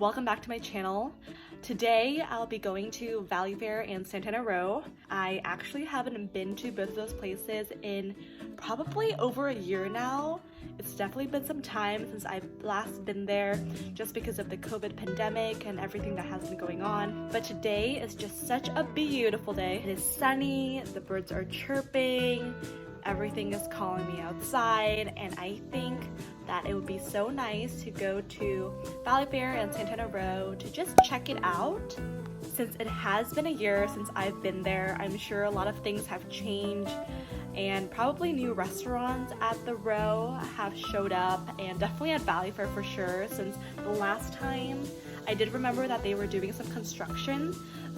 welcome back to my channel. Today I'll be going to Valley Fair and Santana Row. I actually haven't been to both of those places in probably over a year now. It's definitely been some time since I've last been there just because of the COVID pandemic and everything that has been going on. But today is just such a beautiful day. It is sunny, the birds are chirping, everything is calling me outside, and I think that it would be so nice to go to Valley Fair and Santana Row to just check it out. Since it has been a year since I've been there, I'm sure a lot of things have changed and probably new restaurants at the Row have showed up, and definitely at Valley Fair for sure, since the last time I did remember that they were doing some construction.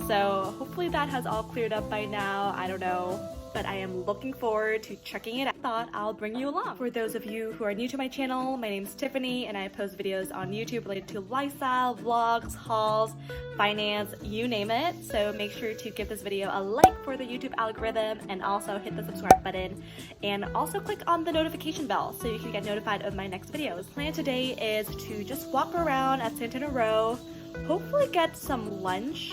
So hopefully that has all cleared up by now, I don't know. But I am looking forward to checking it out. I thought I'll bring you along. For those of you who are new to my channel, my name is Tiffany and I post videos on YouTube related to lifestyle, vlogs, hauls, finance, you name it. So make sure to give this video a like for the YouTube algorithm and also hit the subscribe button and also click on the notification bell so you can get notified of my next videos. The plan today is to just walk around at Santana Row, hopefully get some lunch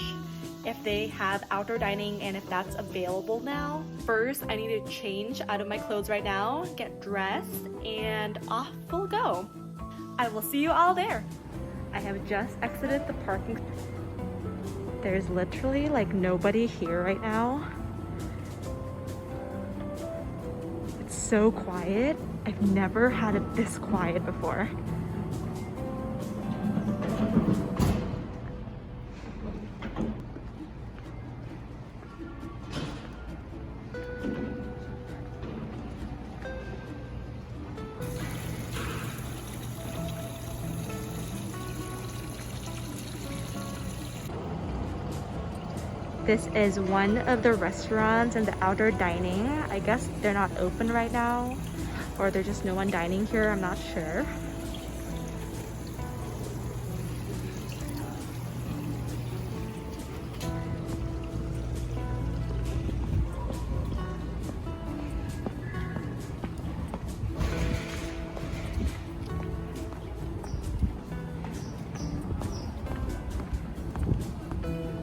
if they have outdoor dining and if that's available now. First, I need to change out of my clothes right now, get dressed, and off we'll go. I will see you all there. I have just exited the parking. There's literally like nobody here right now. It's so quiet. I've never had it this quiet before. This is one of the restaurants in the outdoor dining. I guess they're not open right now, or there's just no one dining here, I'm not sure.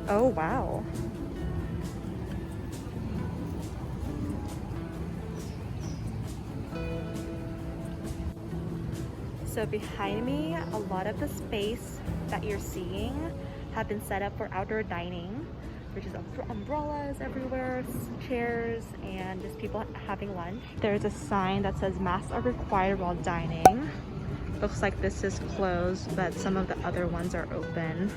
Oh, wow. So behind me, a lot of the space that you're seeing have been set up for outdoor dining, which is umbrellas everywhere, chairs, and just people having lunch. There's a sign that says masks are required while dining. Looks like this is closed, but some of the other ones are open.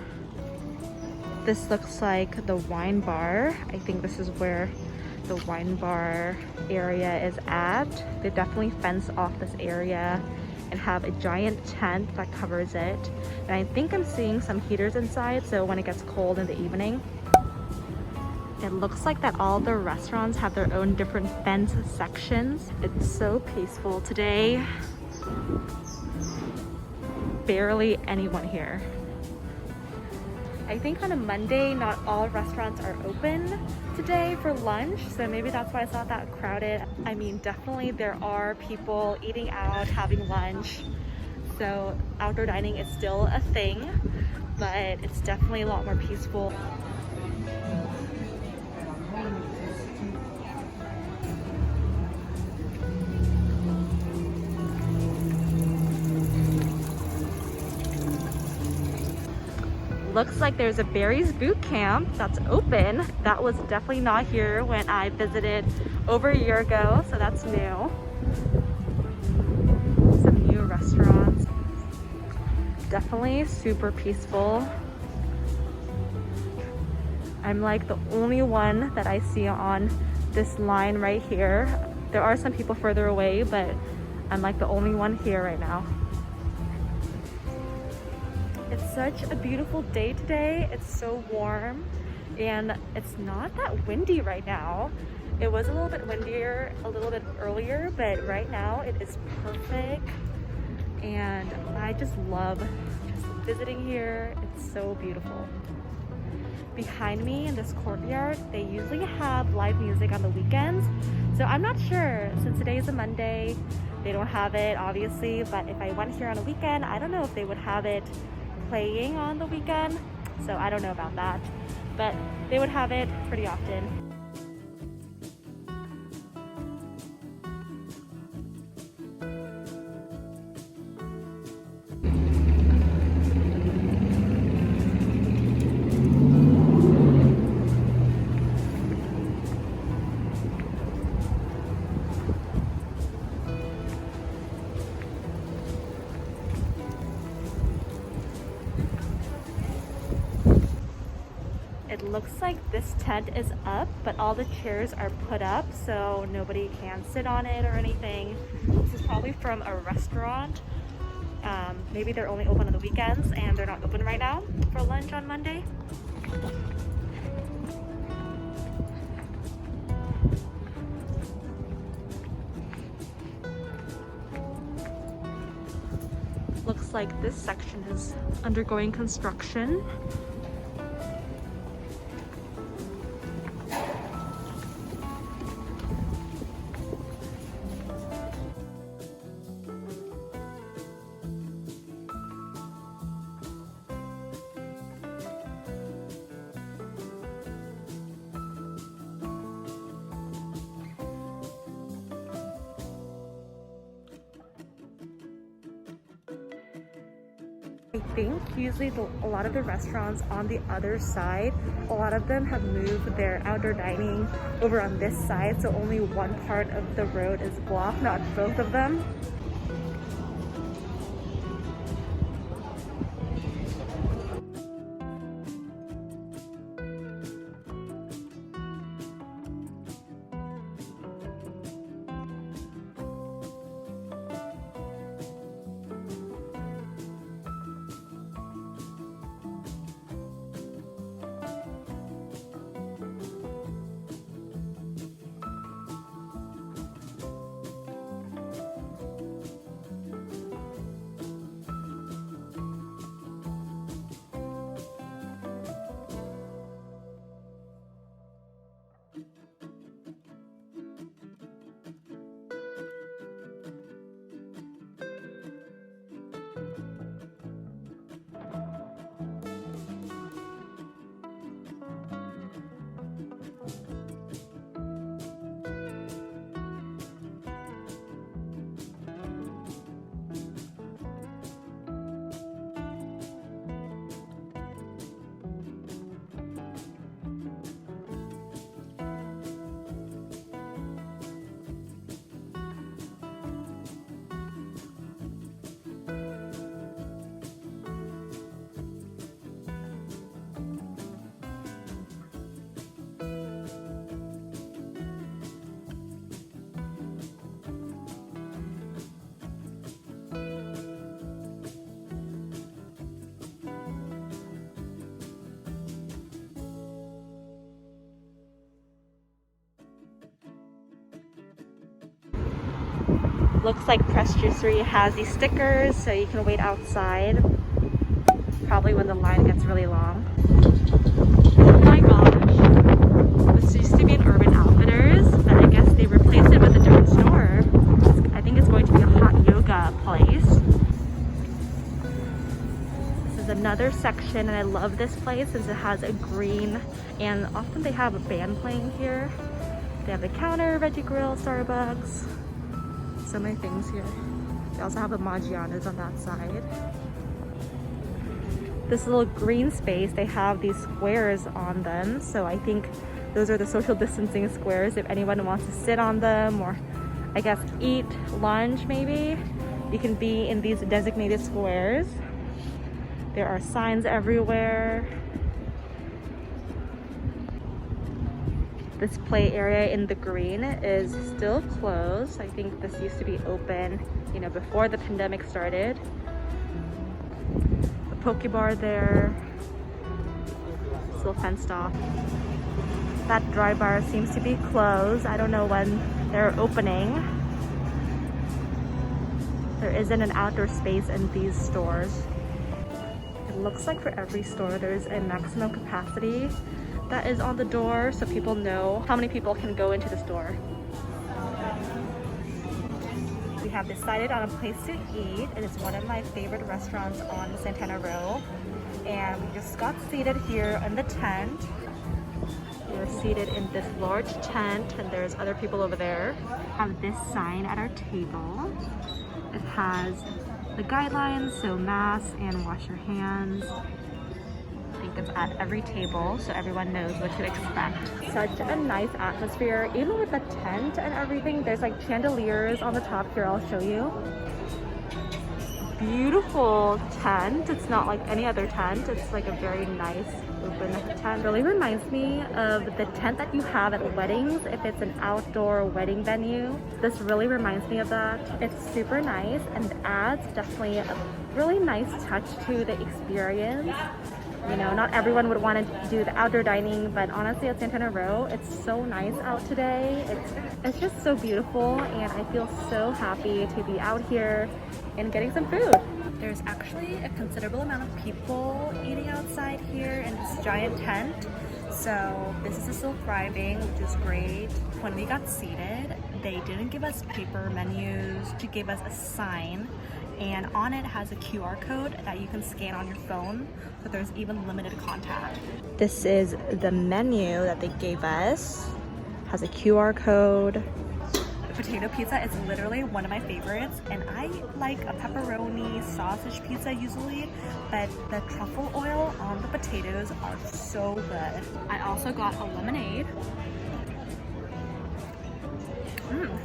This looks like the wine bar. I think this is where the wine bar area is at. They definitely fence off this area and have a giant tent that covers it. And I think I'm seeing some heaters inside, so when it gets cold in the evening. It looks like that all the restaurants have their own different fence sections. It's so peaceful today. Barely anyone here. I think on a Monday, not all restaurants are open today for lunch, so maybe that's why it's not that crowded. I mean, definitely there are people eating out, having lunch, so outdoor dining is still a thing, but it's definitely a lot more peaceful. Looks like there's a Barry's Bootcamp that's open. That was definitely not here when I visited over a year ago, so that's new. Some new restaurants. Definitely super peaceful. I'm like the only one that I see on this line right here. There are some people further away, but I'm like the only one here right now. It's such a beautiful day today. It's so warm and it's not that windy right now. It was a little bit windier a little bit earlier, but right now it is perfect and I just love just visiting here. It's so beautiful. Behind me in this courtyard, they usually have live music on the weekends, so I'm not sure. Since today is a Monday, they don't have it obviously, but if I went here on a weekend, I don't know if they would have it playing on the weekend, so I don't know about that, but they would have it pretty often. It looks like this tent is up, but all the chairs are put up so nobody can sit on it or anything. This is probably from a restaurant. Maybe they're only open on the weekends and they're not open right now for lunch on Monday. Looks like this section is undergoing construction. I think usually a lot of the restaurants on the other side, a lot of them have moved their outdoor dining over on this side, so only one part of the road is blocked, not both of them. Looks like Press Juicery has these stickers so you can wait outside, probably when the line gets really long. Oh my gosh, this used to be an Urban Outfitters, but I guess they replaced it with a different store. I think it's going to be a hot yoga place. This is another section, and I love this place since it has a green, and often they have a band playing here. They have the counter, veggie grill, Starbucks. So many things here. They also have the Maggianos on that side. This little green space, they have these squares on them, so I think those are the social distancing squares if anyone wants to sit on them or I guess eat lunch maybe. You can be in these designated squares. There are signs everywhere. This play area in the green is still closed. I think this used to be open, you know, before the pandemic started. The poke bar there, still fenced off. That dry bar seems to be closed. I don't know when they're opening. There isn't an outdoor space in these stores. It looks like for every store there's a maximum capacity that is on the door, so people know how many people can go into the store. We have decided on a place to eat. It is one of my favorite restaurants on Santana Row. And we just got seated here in the tent. We're seated in this large tent and there's other people over there. We have this sign at our table. It has the guidelines, so mask and wash your hands. I think it's at every table so everyone knows what to expect. Such a nice atmosphere, even with the tent and everything. There's like chandeliers on the top here, I'll show you. Beautiful tent. It's not like any other tent. It's like a very nice open tent. Really reminds me of the tent that you have at weddings if it's an outdoor wedding venue. This really reminds me of that. It's super nice and adds definitely a really nice touch to the experience. You know, not everyone would want to do the outdoor dining, but honestly at Santana Row, it's so nice out today. It's just so beautiful and I feel so happy to be out here and getting some food. There's actually a considerable amount of people eating outside here in this giant tent. So business is still thriving, which is great. When we got seated, they didn't give us paper menus. She gave us a sign and on it has a QR code that you can scan on your phone, so there's even limited contact. This is the menu that they gave us. It has a QR code. The potato pizza is literally one of my favorites, and I like a pepperoni sausage pizza usually, but the truffle oil on the potatoes are so good. I also got a lemonade.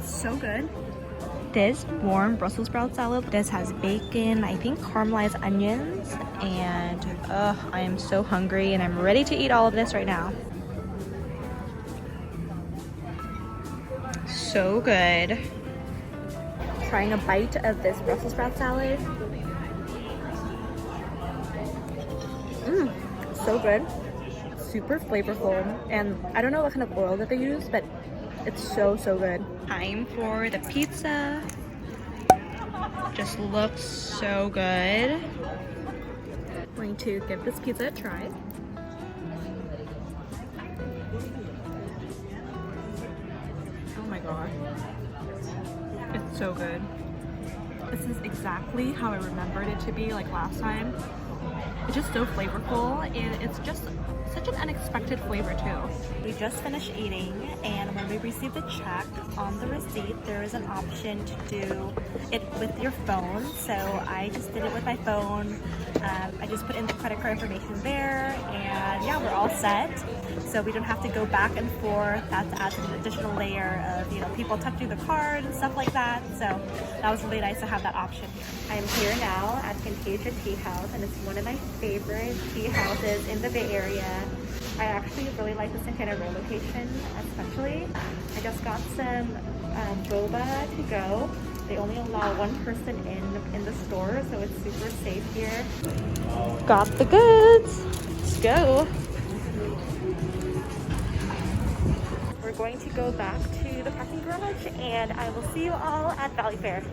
So good. This warm Brussels sprout salad. This has bacon, I think caramelized onions, and I am so hungry and I'm ready to eat all of this right now. So good. Trying a bite of this Brussels sprout salad. So good. Super flavorful, and I don't know what kind of oil that they use, but it's so good. Time for the pizza. Just looks so good. I'm going to give this pizza a try. Oh my god. It's so good. This is exactly how I remembered it to be like last time. It's just so flavorful and it's just such an unexpected flavor too. We just finished eating and when we received the check on the receipt, there is an option to do it with your phone. So I just did it with my phone. I just put in the credit card information there and yeah, we're all set. So we don't have to go back and forth. That adds an additional layer of, you know, people touching the card and stuff like that. So that was really nice to have that option here. I'm here now at Fantasia Tea House and it's one of my favorite tea houses in the Bay Area. I actually really like the Santana Row location, especially. I just got some boba to go. They only allow one person in the store, so it's super safe here. Got the goods. Let's go. We're going to go back to the parking garage and I will see you all at Valley Fair.